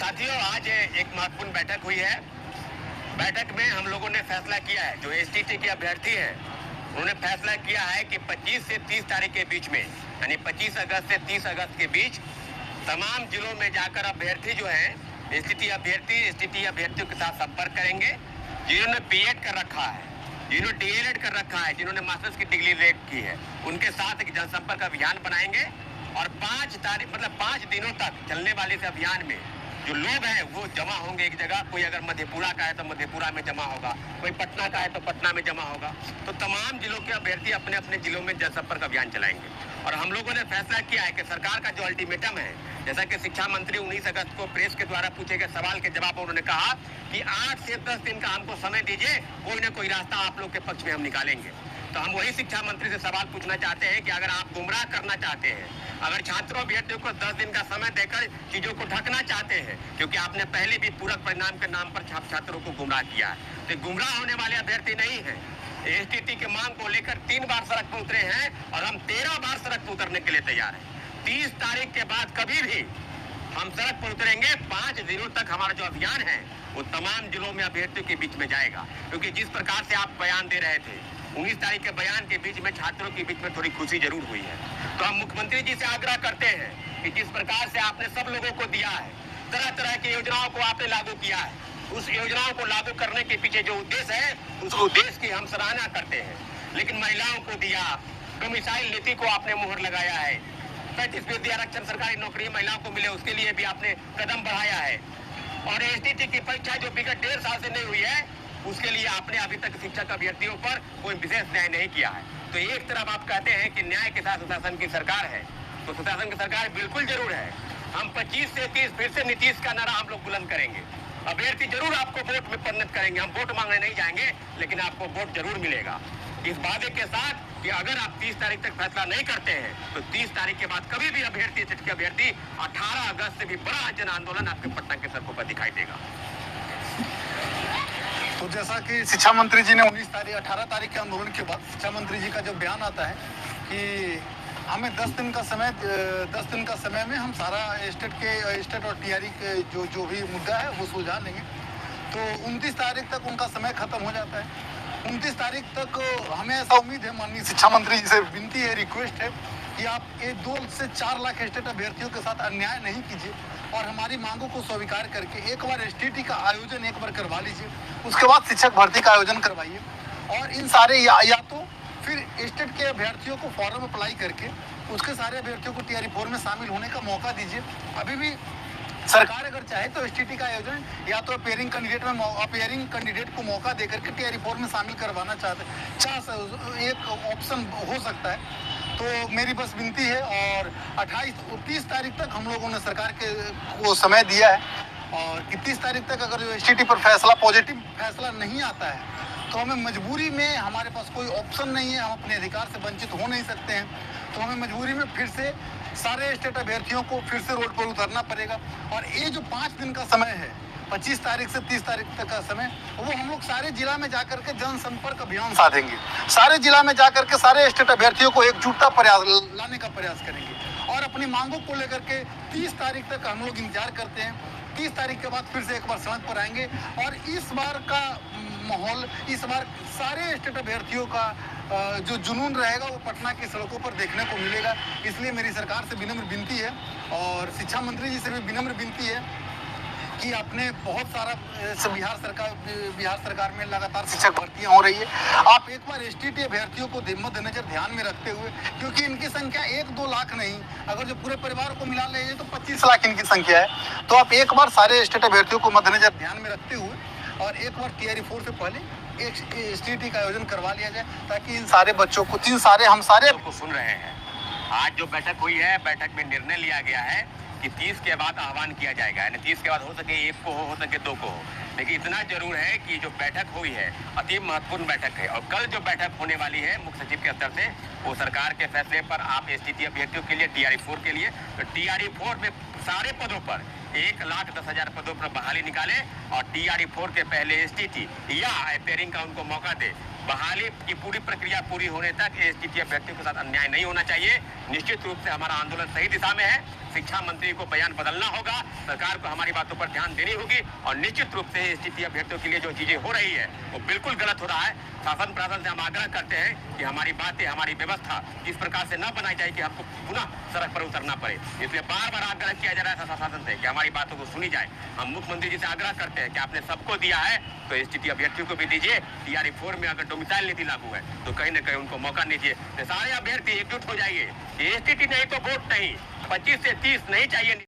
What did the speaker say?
साथियों, आज एक महत्वपूर्ण बैठक हुई है। बैठक में हम लोगों ने फैसला किया है, जो एसटीटी के अभ्यर्थी हैं उन्होंने फैसला किया है कि 25 से 30 तारीख के बीच में, यानी 25 अगस्त से 30 अगस्त के बीच तमाम जिलों में जाकर अभ्यर्थी जो हैं एसटीटी अभ्यर्थियों के साथ संपर्क करेंगे। जिन्होंने बीएड कर रखा है, जिन्होंने डीएलएड कर रखा है, जिन्होंने मास्टर्स की डिग्री ले की है, उनके साथ एक जनसंपर्क अभियान बनाएंगे और 5 तारीख मतलब 5 दिनों तक चलने वाले इस अभियान में जो लोग हैं वो जमा होंगे एक जगह। कोई अगर मधेपुरा का है तो मधेपुरा में जमा होगा, कोई पटना का है तो पटना में जमा होगा। तो तमाम जिलों के अभ्यर्थी अपने अपने जिलों में जनसंपर्क अभियान चलाएंगे। और हम लोगों ने फैसला किया है कि सरकार का जो अल्टीमेटम है, जैसा कि शिक्षा मंत्री 19 अगस्त को प्रेस के द्वारा पूछे गए सवाल के जवाब में उन्होंने कहा कि 8 से 10 दिन का हमको समय दीजिए, कोई ना कोई रास्ता आप लोग के पक्ष में हम निकालेंगे। तो हम वही शिक्षा मंत्री से सवाल पूछना चाहते हैं कि अगर आप गुमराह करना चाहते हैं, अगर छात्रों अभ्यर्थियों को 10 दिन का समय देकर चीजों को ढकना चाहते हैं, क्योंकि आपने पहले भी पूरक परिणाम के नाम पर छात्रों को गुमराह किया है, तो गुमराह होने वाले अभ्यर्थी नहीं है। एसटीटी के मांग को लेकर 3 बार सड़क पर उतरे हैं और हम 13 बार सड़क पर उतरने के लिए तैयार हैं। 30 तारीख के बाद कभी भी हम सड़क पर उतरेंगे। 5 दिनों तक हमारा जो अभियान है वो तमाम जिलों में अभ्यर्थियों के बीच में जाएगा। क्योंकि जिस प्रकार से आप बयान दे रहे थे, 19 तारीख के बयान के बीच में छात्रों के बीच में थोड़ी खुशी जरूर हुई है। तो हम मुख्यमंत्री जी से आग्रह करते हैं कि जिस प्रकार से आपने सब लोगों को दिया है, तरह तरह की योजनाओं को आपने लागू किया है, उस योजनाओं को लागू करने के पीछे जो उद्देश्य है उस उद्देश्य की हम सराहना करते हैं। लेकिन महिलाओं को दिया, डोमिसाइल नीति को आपने मुहर लगाया है, 35% आरक्षण सरकारी नौकरी महिलाओं को मिले उसके लिए भी आपने कदम बढ़ाया है। और एसटीटी की परीक्षा जो विगत 1.5 साल से नहीं हुई है उसके लिए आपने अभी तक शिक्षक अभ्यर्थियों पर कोई विशेष न्याय नहीं किया है। तो एक तरफ आप कहते हैं कि न्याय के साथ सुशासन की सरकार है, तो सुशासन की सरकार बिल्कुल जरूर है। हम 25 से 30 फिर से नीतीश का नारा हम लोग बुलंद करेंगे। अभ्यर्थी जरूर आपको वोट में परिणत करेंगे, हम वोट मांगने नहीं जाएंगे, लेकिन आपको वोट जरूर मिलेगा इस वादे के साथ कि अगर आप 30 तारीख तक फैसला नहीं करते हैं तो 30 तारीख के बाद कभी भी अभ्यर्थी 18 अगस्त से भी बड़ा जन आंदोलन आपके पटना के सड़कों पर दिखाई देगा। तो जैसा कि शिक्षा मंत्री जी ने 18 तारीख के आंदोलन के बाद शिक्षा मंत्री जी का जो बयान आता है कि हमें 10 दिन का समय में हम सारा स्टेट और टीआरई के जो भी मुद्दा है वो सुलझा लेंगे। तो 29 तारीख तक उनका समय खत्म हो जाता है। 29 तारीख तक हमें ऐसा उम्मीद है, माननीय शिक्षा मंत्री जी से विनती है, रिक्वेस्ट है कि आप ये 2 से 4 लाख स्टेट अभ्यर्थियों के साथ अन्याय नहीं कीजिए और हमारी मांगों को स्वीकार करके एक बार एसटीटी का आयोजन एक बार करवा लीजिए, उसके बाद शिक्षक भर्ती का आयोजन करवाइए। और इन सारे या तो फिर स्टेट के अभ्यर्थियों को फॉर्म अप्लाई करके उसके सारे अभ्यर्थियों को टीआरई 4 में शामिल होने का मौका दीजिए। अभी भी सरकार अगर चाहे तो एसटीटी का आयोजन या तो अपेयरिंग कैंडिडेट को मौका देकर के टीआरई 4 में शामिल करवाना एक ऑप्शन हो सकता है। तो मेरी बस विनती है। और 30 तारीख तक हम लोगों ने सरकार को समय दिया है और 31 तारीख तक अगर जो एसटीटी पर पॉजिटिव फैसला नहीं आता है तो हमें मजबूरी में, हमारे पास कोई ऑप्शन नहीं है, हम अपने अधिकार से वंचित हो नहीं सकते हैं, तो हमें मजबूरी में फिर से सारे स्टेट अभ्यर्थियों को फिर से रोड पर उतरना पड़ेगा। और ये जो 5 दिन का समय है, 25 तारीख से 30 तारीख तक का समय, वो हम लोग सारे जिला में जाकर के जनसंपर्क अभियान साधेंगे। सारे जिला में जाकर के सारे स्टेट अभ्यर्थियों को एकजुटता लाने का प्रयास करेंगे और अपनी मांगों को लेकर के 30 तारीख तक हम लोग इंतजार करते हैं। 30 तारीख के बाद फिर से एक बार सड़क पर आएंगे और इस बार का माहौल, इस बार सारे स्टेट अभ्यर्थियों का जो जुनून रहेगा वो पटना की सड़कों पर देखने को मिलेगा। इसलिए मेरी सरकार से विनम्र विनती है और शिक्षा मंत्री जी से भी विनम्र विनती है कि आपने बहुत सारा बिहार सरकार में लगातार शिक्षक भर्तियां हो रही है, आप एक बार एसटीटी अभ्यर्थियों को मद्देनजर ध्यान में रखते हुए, क्योंकि इनकी संख्या 1-2 लाख नहीं, अगर जो पूरे परिवार को मिला ले तो 25 लाख इनकी संख्या है, तो आप एक बार सारे स्टेट अभ्यर्थियों को मद्देनजर ध्यान में रखते हुए और एक बार टीआरई 4 से पहले एक एसटीटी का आयोजन करवा लिया जाए, ताकि इन सारे बच्चों को हम सारे को सुन रहे हैं। आज जो बैठक हुई है, बैठक में निर्णय लिया गया है कि 30 के बाद आह्वान किया जाएगा, यानी 30 के बाद हो सके 1 को हो सके 2 को हो। लेकिन इतना जरूर है कि जो बैठक हुई है अति महत्वपूर्ण बैठक है और कल जो बैठक होने वाली है मुख्य सचिव के स्तर से, वो सरकार के फैसले पर आप एसटीटी अभ्यर्थियों के लिए, टीआरई 4 के लिए, तो टीआरई 4 में सारे पदों पर 1,10,000 पदों पर बहाली निकाले और टीआरई 4 के पहले एसटीटी या अपेयरिंग का उनको मौका दे। बहाली की पूरी प्रक्रिया पूरी होने तक एसटीटी अभ्यर्थियों के साथ अन्याय नहीं होना चाहिए। निश्चित रूप से हमारा आंदोलन सही दिशा में है। शिक्षा मंत्री को बयान बदलना होगा, सरकार को हमारी बातों पर ध्यान देनी होगी और निश्चित रूप से एसटीटी अभ्यर्थियों के लिए जो चीजें हो रही है वो बिल्कुल गलत हो रहा है। शासन प्रशासन से हम आग्रह करते हैं कि हमारी बातें, हमारी व्यवस्था इस प्रकार से न बनाई जाए कि हमको पुनः सड़क पर उतरना पड़े। इसलिए बार बार आग्रह किया जा रहा है शासन से कि हमारी बातों को सुनी जाए। हम मुख्यमंत्री जी से आग्रह करते हैं कि आपने सबको दिया है तो एसटीटी अभ्यर्थियों को भी दीजिए। टीआरई 4 में अगर डोमिसाइल नीति लागू है तो कहीं न कहीं उनको मौका दीजिए। तो सारे अभ्यर्थी एकजुट हो जाइए, एसटीटी नहीं तो वोट नहीं, 25 से 30 नहीं चाहिए।